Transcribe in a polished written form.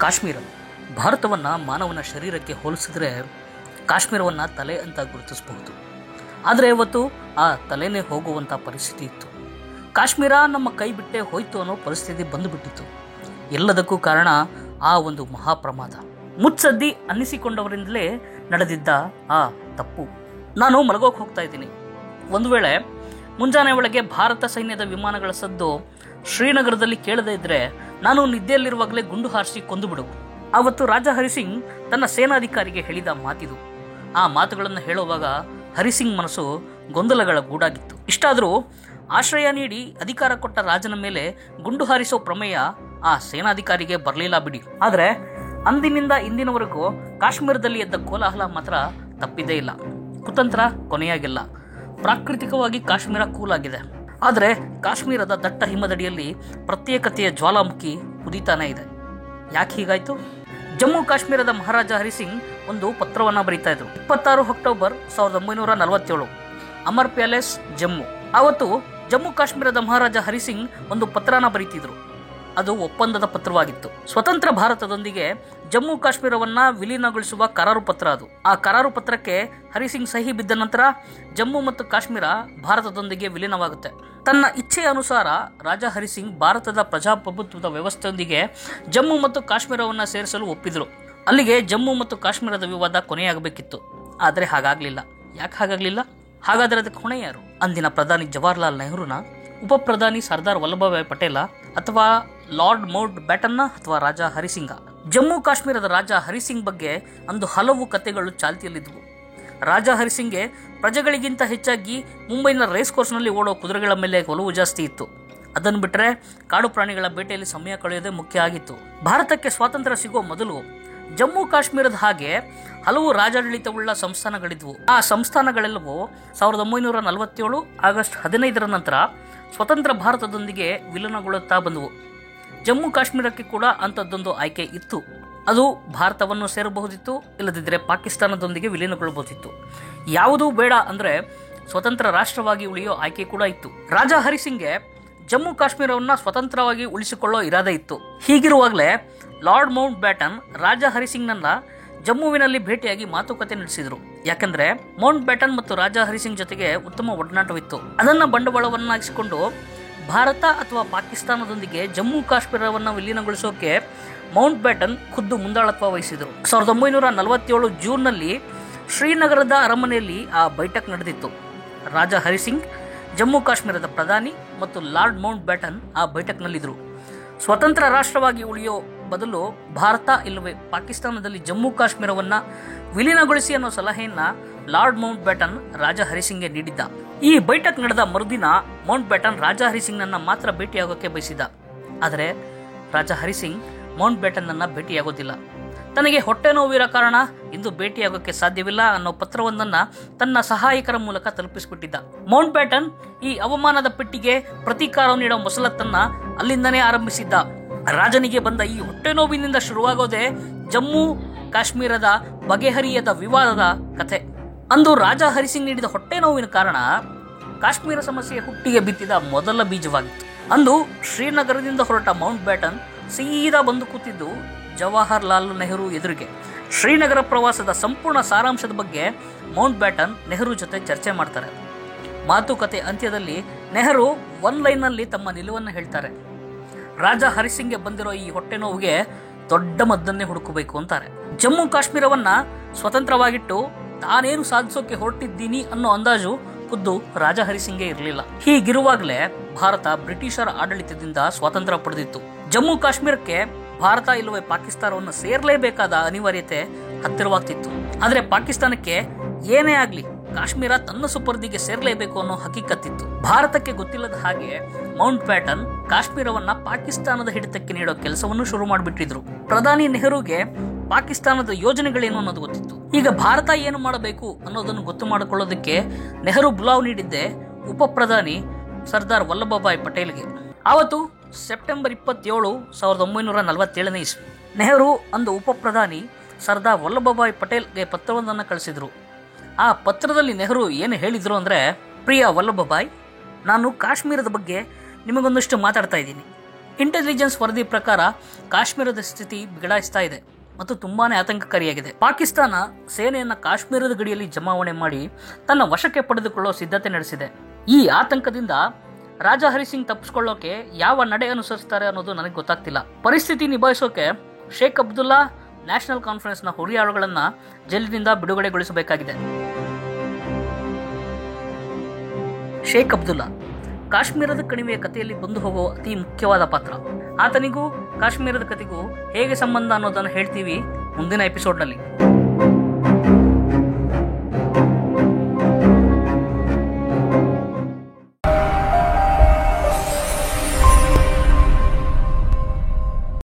ಕಾಶ್ಮೀರ ಭಾರತವನ್ನು ಮಾನವನ ಶರೀರಕ್ಕೆ ಹೋಲಿಸಿದ್ರೆ ಕಾಶ್ಮೀರವನ್ನು ತಲೆ ಅಂತ ಗುರುತಿಸಬಹುದು. ಆದರೆ ಇವತ್ತು ಆ ತಲೆನೇ ಹೋಗುವಂಥ ಪರಿಸ್ಥಿತಿ ಇತ್ತು. ಕಾಶ್ಮೀರ ನಮ್ಮ ಕೈ ಬಿಟ್ಟೇ ಹೋಯ್ತು ಅನ್ನೋ ಪರಿಸ್ಥಿತಿ ಬಂದುಬಿಟ್ಟಿತ್ತು. ಎಲ್ಲದಕ್ಕೂ ಕಾರಣ ಆ ಒಂದು ಮಹಾಪ್ರಮಾದ, ಮುತ್ಸದ್ದಿ ಅನ್ನಿಸಿಕೊಂಡವರಿಂದಲೇ ನಡೆದಿದ್ದ ಆ ತಪ್ಪು. ನಾನು ಮಲಗೋಕೆ ಹೋಗ್ತಾ ಇದ್ದೀನಿ. ಒಂದು ವೇಳೆ ಮುಂಜಾನೆ ಒಳಗೆ ಭಾರತ ಸೈನ್ಯದ ವಿಮಾನಗಳ ಸದ್ದು ಶ್ರೀನಗರದಲ್ಲಿ ಕೇಳದೇ ಇದ್ರೆ ನಾನು ನಿದ್ದೆಯಲ್ಲಿರುವಾಗಲೇ ಗುಂಡು ಹಾರಿಸಿ ಕೊಂದು ಬಿಡು. ಆವತ್ತು ರಾಜಾ ಹರಿಸಿಂಗ್ ತನ್ನ ಸೇನಾಧಿಕಾರಿಗೆ ಹೇಳಿದ ಮಾತಿದು. ಆ ಮಾತುಗಳನ್ನು ಹೇಳುವಾಗ ಹರಿಸಿಂಗ್ ಮನಸ್ಸು ಗೊಂದಲಗಳ ಗೂಡಾಗಿತ್ತು. ಇಷ್ಟಾದರೂ ಆಶ್ರಯ ನೀಡಿ ಅಧಿಕಾರ ಕೊಟ್ಟ ರಾಜನ ಮೇಲೆ ಗುಂಡು ಹಾರಿಸೋ ಪ್ರಮೇಯ ಆ ಸೇನಾಧಿಕಾರಿಗೆ ಬರಲಿಲ್ಲ ಬಿಡಿ. ಆದರೆ ಅಂದಿನಿಂದ ಇಂದಿನವರೆಗೂ ಕಾಶ್ಮೀರದಲ್ಲಿ ಎದ್ದ ಕೋಲಾಹಲ ಮಾತ್ರ ತಪ್ಪಿದೇ ಇಲ್ಲ. ಕುತಂತ್ರ ಕೊನೆಯಾಗಿಲ್ಲ. ಪ್ರಾಕೃತಿಕವಾಗಿ ಕಾಶ್ಮೀರ ಕೂಲಾಗಿದೆ. ಆದರೆ ಕಾಶ್ಮೀರದ ದಟ್ಟ ಹಿಮದಡಿಯಲ್ಲಿ ಪ್ರತ್ಯೇಕತೆಯ ಜ್ವಾಲಾಮುಖಿ ಕುದೀತಾನೆ ಇದೆ. ಯಾಕೆ ಹೀಗಾಯ್ತು? ಜಮ್ಮು ಕಾಶ್ಮೀರದ ಮಹಾರಾಜ ಹರಿಸಿಂಗ್ ಒಂದು ಪತ್ರವನ್ನು ಬರೀತಾ ಇದ್ರು. 26 ಅಕ್ಟೋಬರ್ 1947, ಅಮರ್ ಪ್ಯಾಲೇಸ್, ಜಮ್ಮು. ಆವತ್ತು ಜಮ್ಮು ಕಾಶ್ಮೀರದ ಮಹಾರಾಜ ಹರಿಸಿಂಗ್ ಒಂದು ಪತ್ರನ ಬರೀತಿದ್ರು. ಅದು ಒಪ್ಪಂದದ ಪತ್ರವಾಗಿತ್ತು. ಸ್ವತಂತ್ರ ಭಾರತದೊಂದಿಗೆ ಜಮ್ಮು ಕಾಶ್ಮೀರವನ್ನ ವಿಲೀನಗೊಳಿಸುವ ಕರಾರು ಪತ್ರ ಅದು. ಆ ಕರಾರು ಪತ್ರಕ್ಕೆ ಹರಿಸಿಂಗ್ ಸಹಿ ಬಿದ್ದ ನಂತರ ಜಮ್ಮು ಮತ್ತು ಕಾಶ್ಮೀರ ಭಾರತದೊಂದಿಗೆ ವಿಲೀನವಾಗುತ್ತೆ. ತನ್ನ ಇಚ್ಛೆಯ ಅನುಸಾರ ರಾಜಾ ಹರಿಸಿಂಗ್ ಭಾರತದ ಪ್ರಜಾಪ್ರಭುತ್ವದ ವ್ಯವಸ್ಥೆಯೊಂದಿಗೆ ಜಮ್ಮು ಮತ್ತು ಕಾಶ್ಮೀರವನ್ನ ಸೇರಿಸಲು ಒಪ್ಪಿದ್ರು. ಅಲ್ಲಿಗೆ ಜಮ್ಮು ಮತ್ತು ಕಾಶ್ಮೀರದ ವಿವಾದ ಕೊನೆಯಾಗಬೇಕಿತ್ತು. ಆದರೆ ಹಾಗಾಗ್ಲಿಲ್ಲ. ಯಾಕೆ ಹಾಗಾಗ್ಲಿಲ್ಲ? ಹಾಗಾದರೆ ಅದಕ್ಕೆ ಹೊಣೆ ಯಾರು? ಅಂದಿನ ಪ್ರಧಾನಿ ಜವಾಹರ್ಲಾಲ್ ನೆಹರೂನ, ಉಪ ಪ್ರಧಾನಿ ಸರ್ದಾರ್ ವಲ್ಲಭಭಾಯ್ ಪಟೇಲ, ಅಥವಾ ಲಾರ್ಡ್ ಮೌಂಟ್ ಬ್ಯಾಟನ್ನ, ಅಥವಾ ರಾಜಾ ಹರಿಸಿಂಗ? ಜಮ್ಮು ಕಾಶ್ಮೀರದ ರಾಜಾ ಹರಿಸಿಂಗ್ ಬಗ್ಗೆ ಅಂದು ಹಲವು ಕಥೆಗಳು ಚಾಲ್ತಿಯಲ್ಲಿದ್ದವು. ರಾಜಾ ಹರಿಸಿಂಗ್ಗೆ ಪ್ರಜೆಗಳಿಗಿಂತ ಹೆಚ್ಚಾಗಿ ಮುಂಬೈನ ರೇಸ್ ಕೋರ್ಸ್ನಲ್ಲಿ ಓಡೋ ಕುದುರೆಗಳ ಮೇಲೆ ಒಲವು ಜಾಸ್ತಿ ಇತ್ತು. ಅದನ್ನು ಬಿಟ್ಟರೆ ಕಾಡು ಪ್ರಾಣಿಗಳ ಬೇಟೆಯಲ್ಲಿ ಸಮಯ ಕಳೆಯೋದೇ ಮುಖ್ಯ ಆಗಿತ್ತು. ಭಾರತಕ್ಕೆ ಸ್ವಾತಂತ್ರ್ಯ ಸಿಗೋ ಮೊದಲು ಜಮ್ಮು ಕಾಶ್ಮೀರದ ಹಾಗೆ ಹಲವು ರಾಜಾಡಳಿತವುಳ್ಳ ಸಂಸ್ಥಾನಗಳಿದ್ವು. ಆ ಸಂಸ್ಥಾನಗಳೆಲ್ಲವೂ 1947 ಆಗಸ್ಟ್ 15 ನಂತರ ಸ್ವತಂತ್ರ ಭಾರತದೊಂದಿಗೆ ವಿಲೀನಗೊಳ್ಳುತ್ತಾ ಬಂದವು. ಜಮ್ಮು ಕಾಶ್ಮೀರಕ್ಕೆ ಕೂಡ ಅಂಥದ್ದೊಂದು ಆಯ್ಕೆ ಇತ್ತು. ಅದು ಭಾರತವನ್ನು ಸೇರಬಹುದಿತ್ತು, ಇಲ್ಲದಿದ್ದರೆ ಪಾಕಿಸ್ತಾನದೊಂದಿಗೆ ವಿಲೀನಗೊಳ್ಳಬಹುದಿತ್ತು. ಯಾವುದೂ ಬೇಡ ಅಂದರೆ ಸ್ವತಂತ್ರ ರಾಷ್ಟ್ರವಾಗಿ ಉಳಿಯೋ ಆಯ್ಕೆ ಕೂಡ ಇತ್ತು. ರಾಜಾ ಹರಿಸಿಂಗ್ಗೆ ಜಮ್ಮು ಕಾಶ್ಮೀರವನ್ನು ಸ್ವತಂತ್ರವಾಗಿ ಉಳಿಸಿಕೊಳ್ಳೋ ಇರಾದೆ ಇತ್ತು. ಹೀಗಿರುವಾಗಲೇ ಲಾರ್ಡ್ ಮೌಂಟ್ ಬ್ಯಾಟನ್ ರಾಜಾ ಹರಿಸಿಂಗ್ನನ್ನ ಜಮ್ಮುವಿನಲ್ಲಿ ಭೇಟಿಯಾಗಿ ಮಾತುಕತೆ ನಡೆಸಿದರು. ಯಾಕಂದ್ರೆ ಮೌಂಟ್ ಬ್ಯಾಟನ್ ಮತ್ತು ರಾಜಾ ಹರಿಸಿಂಗ್ ಜೊತೆಗೆ ಉತ್ತಮ ಒಡನಾಟವಿತ್ತು. ಅದನ್ನ ಬಂಡವಾಳವನ್ನಾಗಿಸಿಕೊಂಡು ಭಾರತ ಅಥವಾ ಪಾಕಿಸ್ತಾನದೊಂದಿಗೆ ಜಮ್ಮು ಕಾಶ್ಮೀರವನ್ನು ವಿಲೀನಗೊಳಿಸೋಕೆ ಮೌಂಟ್ ಬ್ಯಾಟನ್ ಖುದ್ದು ಮುಂದಾಳತ್ವ ವಹಿಸಿದರು. 1947 ಜೂನ್ನಲ್ಲಿ ಶ್ರೀನಗರದ ಅರಮನೆಯಲ್ಲಿ ಆ ಬೈಠಕ್ ನಡೆದಿತ್ತು. ರಾಜಾ ಹರಿಸಿಂಗ್ ಜಮ್ಮು ಕಾಶ್ಮೀರದ ಪ್ರಧಾನಿ ಮತ್ತು ಲಾರ್ಡ್ ಮೌಂಟ್ ಬ್ಯಾಟನ್ ಆ ಬೈಠಕ್ನಲ್ಲಿದ್ದರು. ಸ್ವತಂತ್ರ ರಾಷ್ಟ್ರವಾಗಿ ಉಳಿಯೋ ಬದಲು ಭಾರತ ಇಲ್ಲವೇ ಪಾಕಿಸ್ತಾನದಲ್ಲಿ ಜಮ್ಮು ಕಾಶ್ಮೀರವನ್ನ ವಿಲೀನಗೊಳಿಸಿ ಅನ್ನೋ ಸಲಹೆಯನ್ನ ಲಾರ್ಡ್ ಮೌಂಟ್ ಬ್ಯಾಟನ್ ರಾಜಾ ಹರಿಸಿಂಗ್ಗೆ ನೀಡಿದ್ದ. ಈ ಬೈಠಕ್ ನಡೆದ ಮರುದಿನ ಮೌಂಟ್ ಬ್ಯಾಟನ್ ರಾಜಾ ಹರಿಸಿಂಗ್ನನ್ನ ಮಾತ್ರ ಭೇಟಿಯಾಗೋಕೆ ಬಯಸಿದ್ದ. ಆದರೆ ರಾಜಾ ಹರಿಸಿಂಗ್ ಮೌಂಟ್ ಬ್ಯಾಟನ್ನ ಭೇಟಿಯಾಗೋದಿಲ್ಲ. ತನಗೆ ಹೊಟ್ಟೆ ನೋವಿರೋ ಕಾರಣ ಇಂದು ಭೇಟಿಯಾಗೋಕೆ ಸಾಧ್ಯವಿಲ್ಲ ಅನ್ನೋ ಪತ್ರವೊಂದನ್ನ ತನ್ನ ಸಹಾಯಕರ ಮೂಲಕ ತಲುಪಿಸಿಬಿಟ್ಟಿದ್ದ. ಮೌಂಟ್ ಬ್ಯಾಟನ್ ಈ ಅವಮಾನದ ಪೆಟ್ಟಿಗೆ ಪ್ರತೀಕಾರ ನೀಡೋ ಮೊಸಲತ್ತನ್ನ ಅಲ್ಲಿಂದನೇ ಆರಂಭಿಸಿದ್ದ. ರಾಜನಿಗೆ ಬಂದ ಈ ಹೊಟ್ಟೆ ನೋವಿನಿಂದ ಶುರುವಾಗೋದೇ ಜಮ್ಮು ಕಾಶ್ಮೀರದ ಬಗೆಹರಿಯದ ವಿವಾದದ ಕಥೆ. ಅಂದು ರಾಜಾ ಹರಿಸಿಂಗ್ ನೀಡಿದ ಹೊಟ್ಟೆ ನೋವಿನ ಕಾರಣ ಕಾಶ್ಮೀರ ಸಮಸ್ಯೆ ಹುಟ್ಟಿಗೆ ಬಿತ್ತಿದ ಮೊದಲ ಬೀಜವಾಗಿತ್ತು. ಅಂದು ಶ್ರೀನಗರದಿಂದ ಹೊರಟ ಮೌಂಟ್ ಬ್ಯಾಟನ್ ಸೀದಾ ಬಂದು ಕೂತಿದ್ದು ಜವಾಹರ್ಲಾಲ್ ನೆಹರು ಎದುರಿಗೆ. ಶ್ರೀನಗರ ಪ್ರವಾಸದ ಸಂಪೂರ್ಣ ಸಾರಾಂಶದ ಬಗ್ಗೆ ಮೌಂಟ್ ಬ್ಯಾಟನ್ ನೆಹರು ಜೊತೆ ಚರ್ಚೆ ಮಾಡ್ತಾರೆ. ಮಾತುಕತೆ ಅಂತ್ಯದಲ್ಲಿ ನೆಹರು ಒನ್ ಲೈನ್ನಲ್ಲಿ ತಮ್ಮ ನಿಲುವನ್ನು ಹೇಳ್ತಾರೆ. ರಾಜಾ ಹರಿಸಿಂಗ್ಗೆ ಬಂದಿರೋ ಈ ಹೊಟ್ಟೆ ನೋವಿಗೆ ದೊಡ್ಡ ಮದ್ದನ್ನೇ ಹುಡುಕಬೇಕು ಅಂತಾರೆ. ಜಮ್ಮು ಕಾಶ್ಮೀರವನ್ನ ಸ್ವತಂತ್ರವಾಗಿಟ್ಟು ತಾನೇನು ಸಾಧಿಸೋಕೆ ಹೊರಟಿದ್ದೀನಿ ಅನ್ನೋ ಅಂದಾಜು ಖುದ್ದು ರಾಜಾ ಹರಿಸಿಂಗ್ಗೆ ಇರಲಿಲ್ಲ. ಹೀಗಿರುವಾಗಲೇ ಭಾರತ ಬ್ರಿಟಿಷರ ಆಡಳಿತದಿಂದ ಸ್ವಾತಂತ್ರ್ಯ ಪಡೆದಿತ್ತು. ಜಮ್ಮು ಕಾಶ್ಮೀರಕ್ಕೆ ಭಾರತ ಇಲ್ಲವೇ ಪಾಕಿಸ್ತಾನವನ್ನು ಸೇರಲೇಬೇಕಾದ ಅನಿವಾರ್ಯತೆ ಹತ್ತಿರವಾಗ್ತಿತ್ತು. ಆದರೆ ಪಾಕಿಸ್ತಾನಕ್ಕೆ ಏನೇ ಆಗ್ಲಿ ಕಾಶ್ಮೀರ ತನ್ನ ಸುಪರ್ದಿಗೆ ಸೇರಲೇಬೇಕು ಅನ್ನೋ ಹಕೀಕತ್ತಿತ್ತು. ಭಾರತಕ್ಕೆ ಗೊತ್ತಿಲ್ಲದ ಹಾಗೆ ಮೌಂಟ್ ಬ್ಯಾಟನ್ ಕಾಶ್ಮೀರವನ್ನ ಪಾಕಿಸ್ತಾನದ ಹಿಡಿತಕ್ಕೆ ನೀಡೋ ಕೆಲಸವನ್ನು ಶುರು ಮಾಡಿಬಿಟ್ಟಿದ್ರು. ಪ್ರಧಾನಿ ನೆಹರುಗೆ ಪಾಕಿಸ್ತಾನದ ಯೋಜನೆಗಳೇನು ಅನ್ನೋದು ಗೊತ್ತಿತ್ತು. ಈಗ ಭಾರತ ಏನು ಮಾಡಬೇಕು ಅನ್ನೋದನ್ನು ಗೊತ್ತು ಮಾಡಿಕೊಳ್ಳೋದಕ್ಕೆ ನೆಹರು ಬುಲಾವ್ ನೀಡಿದ್ದೆ ಉಪ ಪ್ರಧಾನಿ ಸರ್ದಾರ್ ವಲ್ಲಭಭಾಯ್ ಪಟೇಲ್ಗೆ. ಆವತ್ತು ಸೆಪ್ಟೆಂಬರ್ 27, 1947 ಇಸ್ವಿ. ನೆಹರು ಅಂದು ಉಪ ಪ್ರಧಾನಿ ಸರ್ದಾರ್ ವಲ್ಲಭಭಾಯ್ ಪಟೇಲ್ಗೆ ಪತ್ರವೊಂದನ್ನು ಕಳಿಸಿದ್ರು. ಆ ಪತ್ರದಲ್ಲಿ ನೆಹರು ಏನು ಹೇಳಿದ್ರು ಅಂದರೆ, ಪ್ರಿಯ ವಲ್ಲಭಭಾಯ್, ನಾನು ಕಾಶ್ಮೀರದ ಬಗ್ಗೆ ನಿಮಗೊಂದಷ್ಟು ಮಾತಾಡ್ತಾ ಇದ್ದೀನಿ. ಇಂಟೆಲಿಜೆನ್ಸ್ ವರದಿ ಪ್ರಕಾರ ಕಾಶ್ಮೀರದ ಸ್ಥಿತಿ ಬಿಗಡಾಯಿಸ್ತಾ ಇದೆ ಮತ್ತು ತುಂಬಾನೇ ಆತಂಕಕಾರಿಯಾಗಿದೆ. ಪಾಕಿಸ್ತಾನ ಸೇನೆಯನ್ನ ಕಾಶ್ಮೀರದ ಗಡಿಯಲ್ಲಿ ಜಮಾವಣೆ ಮಾಡಿ ತನ್ನ ವಶಕ್ಕೆ ಪಡೆದುಕೊಳ್ಳುವ ಸಿದ್ಧತೆ ನಡೆಸಿದೆ. ಈ ಆತಂಕದಿಂದ ರಾಜಾ ಹರಿಸಿಂಗ್ ತಪ್ಪಿಸಿಕೊಳ್ಳೋಕೆ ಯಾವ ನಡೆ ಅನುಸರಿಸ್ತಾರೆ ಅನ್ನೋದು ನನಗೆ ಗೊತ್ತಾಗ್ತಿಲ್ಲ. ಪರಿಸ್ಥಿತಿ ನಿಭಾಯಿಸೋಕೆ ಶೇಖ್ ಅಬ್ದುಲ್ಲಾ ನ್ಯಾಷನಲ್ ಕಾನ್ಫರೆನ್ಸ್ನ ಹುರಿಯಾಳುಗಳನ್ನ ಜೈಲಿನಿಂದ ಬಿಡುಗಡೆಗೊಳಿಸಬೇಕಾಗಿದೆ. ಶೇಖ್ ಅಬ್ದುಲ್ಲಾ ಕಾಶ್ಮೀರದ ಕಣಿವೆಯ ಕಥೆಯಲ್ಲಿ ಬಂದು ಹೋಗುವ ಅತಿ ಮುಖ್ಯವಾದ ಪಾತ್ರ. ಆತನಿಗೂ ಕಾಶ್ಮೀರದ ಕಥೆಗೂ ಹೇಗೆ ಸಂಬಂಧ ಅನ್ನೋದನ್ನು ಹೇಳ್ತೀವಿ ಮುಂದಿನ ಎಪಿಸೋಡ್ನಲ್ಲಿ.